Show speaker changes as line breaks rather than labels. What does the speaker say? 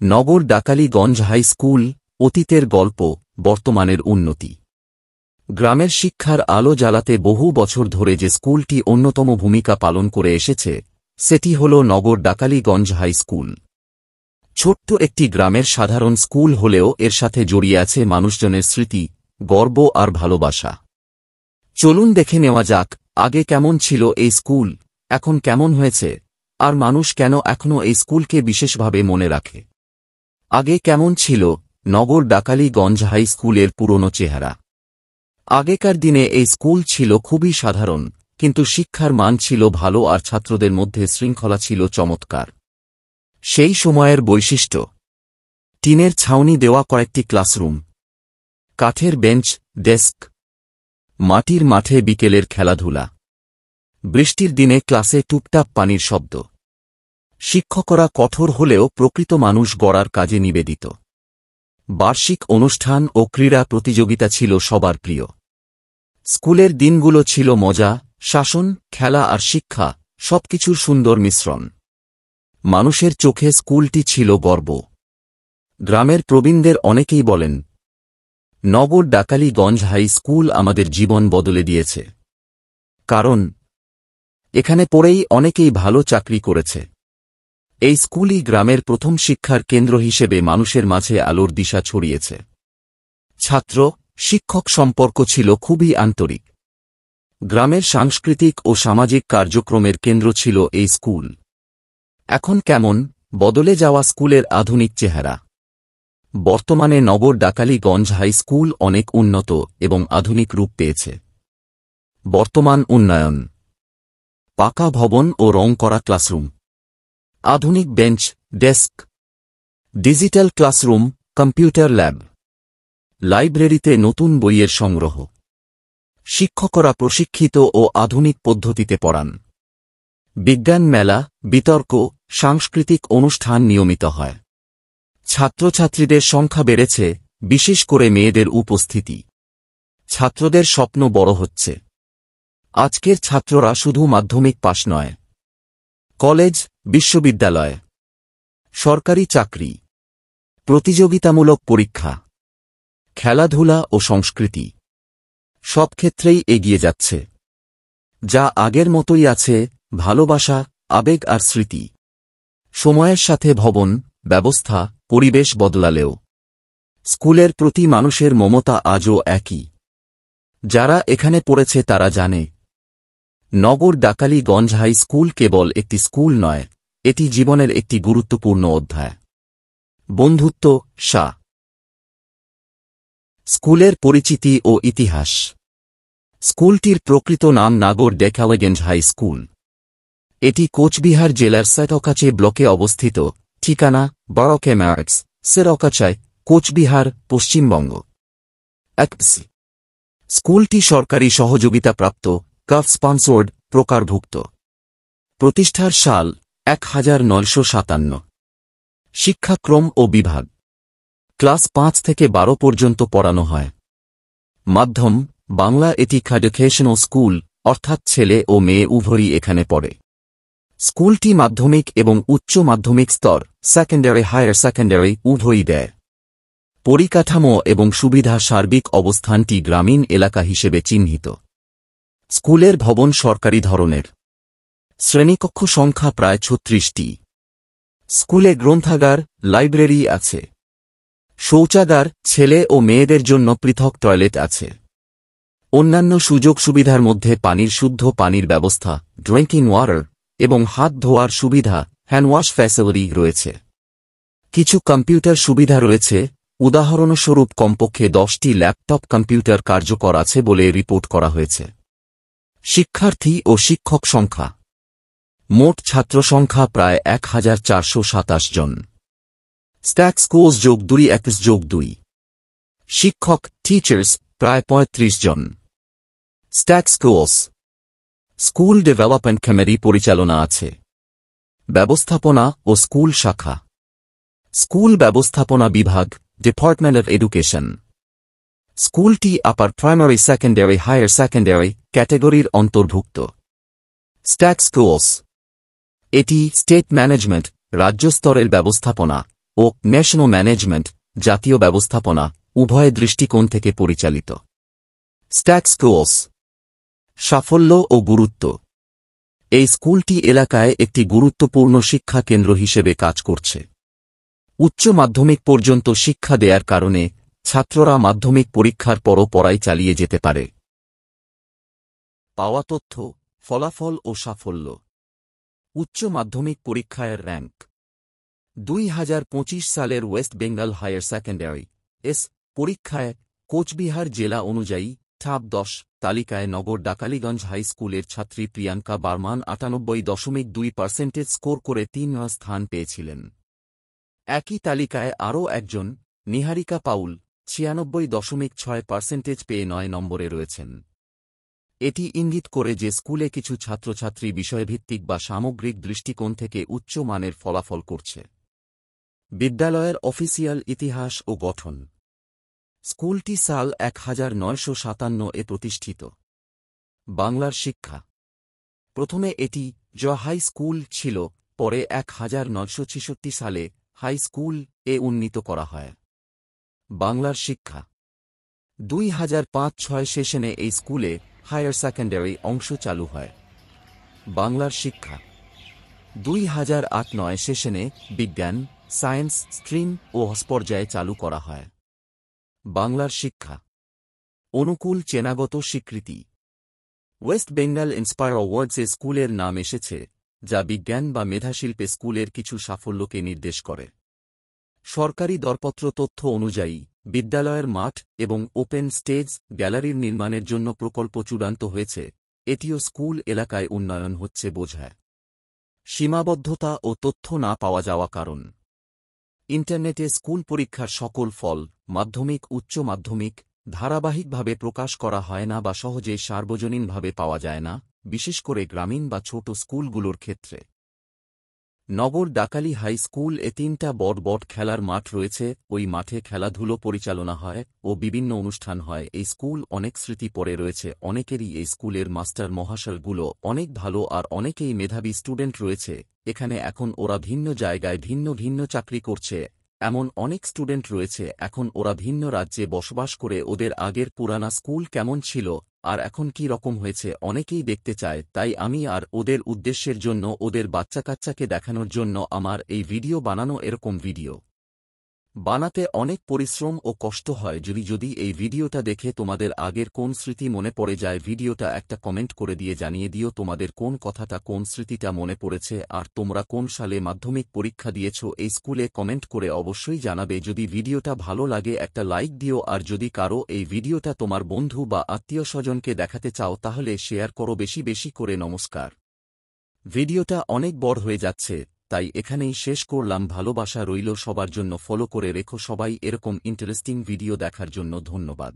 নগর ডাকালীগঞ্জ high school, অতীতের গল্প, বর্তমানের উন্নতি। গ্রামের শিক্ষার আলো জ্বালাতে বহু বছর ধরে যে স্কুলটি অন্যতম ভূমিকা পালন করে এসেছে, সেটি হল নগর ডাকালীগঞ্জ হাই স্কুল। ছোট্ট একটি গ্রামের সাধারণ স্কুল হলেও এর সাথে জড়িয়ে আছে মানুষজনের স্মৃতি, গর্ব আর ভালোবাসা। চলুন দেখে নেওয়া যাক, আগে কেমন ছিল এই স্কুল, এখন কেমন হয়েছে, আর মানুষ কেন এখনও এই স্কুলকে বিশেষভাবে মনে রাখে। আগে কেমন ছিল নগর ডাকালীগঞ্জ হাই স্কুলের পুরনো চেহারা। আগেকার দিনে এই স্কুল ছিল খুবই সাধারণ, কিন্তু শিক্ষার মান ছিল ভালো আর ছাত্রদের মধ্যে শৃঙ্খলা ছিল চমৎকার। সেই সময়ের বৈশিষ্ট্য: টিনের ছাউনি দেওয়া কয়েকটি ক্লাসরুম, কাঠের বেঞ্চ, ডেস্ক, মাটির মাঠে বিকেলের খেলাধুলা, বৃষ্টির দিনে ক্লাসে টুপটাপ পানির শব্দ। শিক্ষকরা কঠোর হলেও প্রকৃত মানুষ গড়ার কাজে নিবেদিত। বার্ষিক অনুষ্ঠান ও ক্রীড়া প্রতিযোগিতা ছিল সবার প্রিয়। স্কুলের দিনগুলো ছিল মজা, শাসন, খেলা আর শিক্ষা, সবকিছুর সুন্দর মিশ্রণ। মানুষের চোখে স্কুলটি ছিল গর্ব। গ্রামের প্রবীণদের অনেকেই বলেন, নগর ডাকালীগঞ্জ হাই স্কুল আমাদের জীবন বদলে দিয়েছে। কারণ এখানে পড়েই অনেকেই ভালো চাকরি করেছে। এই স্কুলই গ্রামের প্রথম শিক্ষার কেন্দ্র হিসেবে মানুষের মাঝে আলোর দিশা ছড়িয়েছে। ছাত্র শিক্ষক সম্পর্ক ছিল খুবই আন্তরিক। গ্রামের সাংস্কৃতিক ও সামাজিক কার্যক্রমের কেন্দ্র ছিল এই স্কুল। এখন কেমন বদলে যাওয়া স্কুলের আধুনিক চেহারা। বর্তমানে নগর ডাকালীগঞ্জ হাই স্কুল অনেক উন্নত এবং আধুনিক রূপ পেয়েছে। বর্তমান উন্নয়ন: পাকা ভবন ও রং করা ক্লাসরুম, আধুনিক bench, desk, digital classroom, computer lab, লাইব্রেরিতে নতুন বইয়ের সংগ্রহ। শিক্ষকরা প্রশিক্ষিত ও আধুনিক পদ্ধতিতে পড়ান। বিজ্ঞান মেলা, বিতর্ক, সাংস্কৃতিক অনুষ্ঠান নিয়মিত হয়। ছাত্রছাত্রীদের সংখ্যা বেড়েছে, বিশেষ করে মেয়েদের উপস্থিতি। ছাত্রদের স্বপ্ন বড় হচ্ছে। আজকের ছাত্ররা শুধু মাধ্যমিক পাশ নয়, কলেজ, বিশ্ববিদ্যালয়, সরকারি চাকরি, প্রতিযোগিতামূলক পরীক্ষা, খেলাধুলা ও সংস্কৃতি, সব ক্ষেত্রেই এগিয়ে যাচ্ছে। যা আগের মতোই আছে, ভালোবাসা, আবেগ আর স্মৃতি। সময়ের সাথে ভবন, ব্যবস্থা, পরিবেশ বদলালেও স্কুলের প্রতি মানুষের মমতা আজও একই। যারা এখানে পড়েছে তারা জানে, নগর ডাকালীগঞ্জ হাই স্কুল কেবল একটি স্কুল নয়, এটি জীবনের একটি গুরুত্বপূর্ণ অধ্যায়। বন্ধুত্ব, স্কুলের পরিচিতি ও ইতিহাস। স্কুলটির প্রকৃত নাম নগর ডাকালীগঞ্জ হাই স্কুল। এটি কোচবিহার জেলার সেরকাচে ব্লকে অবস্থিত। ঠিকানা: বারোকে ম্যাক্স, সেরকাচায়, কোচবিহার, পশ্চিমবঙ্গ। স্কুলটি সরকারি সহযোগিতাপ্রাপ্ত, কাফ স্পন্সর্ড, প্রকারভুক্ত। প্রতিষ্ঠার সাল: 1957। শিক্ষাক্রম ও বিভাগ: ক্লাস 5 থেকে 12 পর্যন্ত পড়ানো হয়। মাধ্যম: বাংলা। এটি এডুকেশনাল স্কুল, অর্থাৎ ছেলে ও মেয়ে উভয়ই এখানে পড়ে। স্কুলটি মাধ্যমিক এবং উচ্চ মাধ্যমিক স্তর, সেকেন্ডারি, হায়ার সেকেন্ডারি উভয়ই দেয়। পরিকাঠামো এবং সুবিধা: সার্বিক অবস্থানটি গ্রামীণ এলাকা হিসেবে চিহ্নিত। স্কুলের ভবন সরকারি ধরনের। শ্রেণীকক্ষ সংখ্যা প্রায় 36টি। স্কুলে গ্রন্থাগার, লাইব্রেরি আছে। শৌচাগার, ছেলে ও মেয়েদের জন্য পৃথক টয়লেট আছে। অন্যান্য সুযোগ সুবিধার মধ্যে পানির শুদ্ধ পানির ব্যবস্থা, ড্রিঙ্কিং ওয়াটার, এবং হাত ধোয়ার সুবিধা, হ্যান্ডওয়াশ ফ্যাসিলিটি রয়েছে। কিছু কম্পিউটার সুবিধা রয়েছে, উদাহরণস্বরূপ কমপক্ষে 10টি ল্যাপটপ কম্পিউটার কার্যকর আছে বলে রিপোর্ট করা হয়েছে। শিক্ষার্থী ও শিক্ষক সংখ্যা: মোট ছাত্র সংখ্যা প্রায় 1427 জন। Staff course +2 +2। শিক্ষক, টিচার্স প্রায় 35 জন। Staff course. School development committee পরিচালনা আছে। ব্যবস্থাপনা ও স্কুল শাখা: স্কুল ব্যবস্থাপনা বিভাগ, ডিপার্টমেন্ট অফ এডুকেশন। স্কুলটি upper primary, secondary, higher secondary ক্যাটেগরির অন্তর্ভুক্ত। স্টাফ কোর্স: এটি স্টেট ম্যানেজমেন্ট, রাজ্য স্তরের ব্যবস্থাপনা, ও ন্যাশনাল ম্যানেজমেন্ট জাতীয় ব্যবস্থাপনা উভয় দৃষ্টিকোণ থেকে পরিচালিত। স্ট্যাটস কোর্স সাফল্য ও গুরুত্ব। এই স্কুলটি এলাকায় একটি গুরুত্বপূর্ণ শিক্ষা কেন্দ্র হিসেবে কাজ করছে। উচ্চ মাধ্যমিক পর্যন্ত শিক্ষা দেয়ার কারণে ছাত্ররা মাধ্যমিক পরীক্ষার পরও পড়াই চালিয়ে যেতে পারে। পাওয়া তথ্য, ফলাফল ও সাফল্য। উচ্চ মাধ্যমিক পরীক্ষায় র্যাঙ্ক 2025 সালের ওয়েস্ট বেঙ্গল হায়ার সেকেন্ডারি পরীক্ষায় কোচবিহার জেলা অনুযায়ী ধাপ 10 তালিকায় নগর ডাকালিগঞ্জ হাই স্কুলের ছাত্রী প্রিয়াঙ্কা বার্মান 98.2% স্কোর করে 3 স্থান পেয়েছিলেন। একই তালিকায় আরও একজন নিহারিকা পাউল 96.6% পেয়ে 9 নম্বরে রয়েছেন। এটি ইঙ্গিত করে যে স্কুলে কিছু ছাত্রছাত্রী বিষয়ভিত্তিক বা সামগ্রিক দৃষ্টিকোণ থেকে উচ্চ মানের ফলাফল করছে। বিদ্যালয়ের অফিসিয়াল ইতিহাস ও গঠন। স্কুলটি সাল 1957 প্রতিষ্ঠিত। বাংলার শিক্ষা। প্রথমে এটি হাই স্কুল ছিল, পরে 1966 সালে হাই স্কুল উন্নীত করা হয়। বাংলার শিক্ষা 2005-06 সেশনে এই স্কুলে হায়ার সেকেন্ডারি অংশ চালু হয়। বাংলার শিক্ষা 2008-09 সেশনে বিজ্ঞান, সায়েন্স স্ট্রিম ও পর্যায়ে চালু করা হয়। বাংলার শিক্ষা অনুকূল চেনাগত স্বীকৃতি। ওয়েস্ট বেঙ্গল ইন্সপায়ার অ্যাওয়ার্ডসে স্কুলের নাম এসেছে, যা বিজ্ঞান বা মেধাশিল্পে স্কুলের কিছু সাফল্যকে নির্দেশ করে। সরকারি দরপত্র তথ্য অনুযায়ী বিদ্যালয়ের মাঠ এবং ওপেন স্টেজ গ্যালারির নির্মাণের জন্য প্রকল্প চূড়ান্ত হয়েছে। এটিও স্কুল এলাকায় উন্নয়ন হচ্ছে বোঝায়। সীমাবদ্ধতা ও তথ্য না পাওয়া যাওয়া কারণ। ইন্টারনেটে স্কুল পরীক্ষার সকল ফল, মাধ্যমিক উচ্চ মাধ্যমিক ধারাবাহিকভাবে প্রকাশ করা হয় না বা সহজে সার্বজনীনভাবে পাওয়া যায় না, বিশেষ করে গ্রামীণ বা ছোট স্কুলগুলোর ক্ষেত্রে। নগর ডাকালি হাই স্কুল 3টা বড় খেলার মাঠ রয়েছে। ওই মাঠে খেলাধুলো পরিচালনা হয় ও বিভিন্ন অনুষ্ঠান হয়। এই স্কুল অনেক স্মৃতি পড়ে রয়েছে অনেকেরই। এই স্কুলের মাস্টার মহাশয়গুলো অনেক ভালো আর অনেকেই মেধাবী স্টুডেন্ট রয়েছে এখানে। এখন ওরা ভিন্ন জায়গায় ভিন্ন ভিন্ন চাকরি করছে। এমন অনেক স্টুডেন্ট রয়েছে এখন ওরা ভিন্ন রাজ্যে বসবাস করে। ওদের আগের পুরানা স্কুল কেমন ছিল আর এখন কি রকম হয়েছে অনেকেই দেখতে চায়। তাই আমি আর ওদের উদ্দেশ্যের জন্য, ওদের বাচ্চাকাচ্চাকে দেখানোর জন্য আমার এই ভিডিও বানানো। এরকম ভিডিও বানাতে অনেক পরিশ্রম ও কষ্ট হয়। যদি এই ভিডিওটা দেখে তোমাদের আগের কোন স্মৃতি মনে পড়ে যায়, ভিডিওটা একটা কমেন্ট করে দিয়ে জানিয়ে দিও তোমাদের কোন কথাটা, কোন স্মৃতিটা মনে পড়েছে আর তোমরা কোন সালে মাধ্যমিক পরীক্ষা দিয়েছ এই স্কুলে কমেন্ট করে অবশ্যই জানাবে। যদি ভিডিওটা ভালো লাগে একটা লাইক দিও, আর যদি কারো এই ভিডিওটা তোমার বন্ধু বা আত্মীয় স্বজনকে দেখাতে চাও তাহলে শেয়ার করো বেশি বেশি করে। নমস্কার। ভিডিওটা অনেক বড় হয়ে যাচ্ছে, তাই এখানেই শেষ করলাম। ভালোবাসা রইল সবার জন্য। ফলো করে রেখো সবাই এরকম ইন্টারেস্টিং ভিডিও দেখার জন্য। ধন্যবাদ।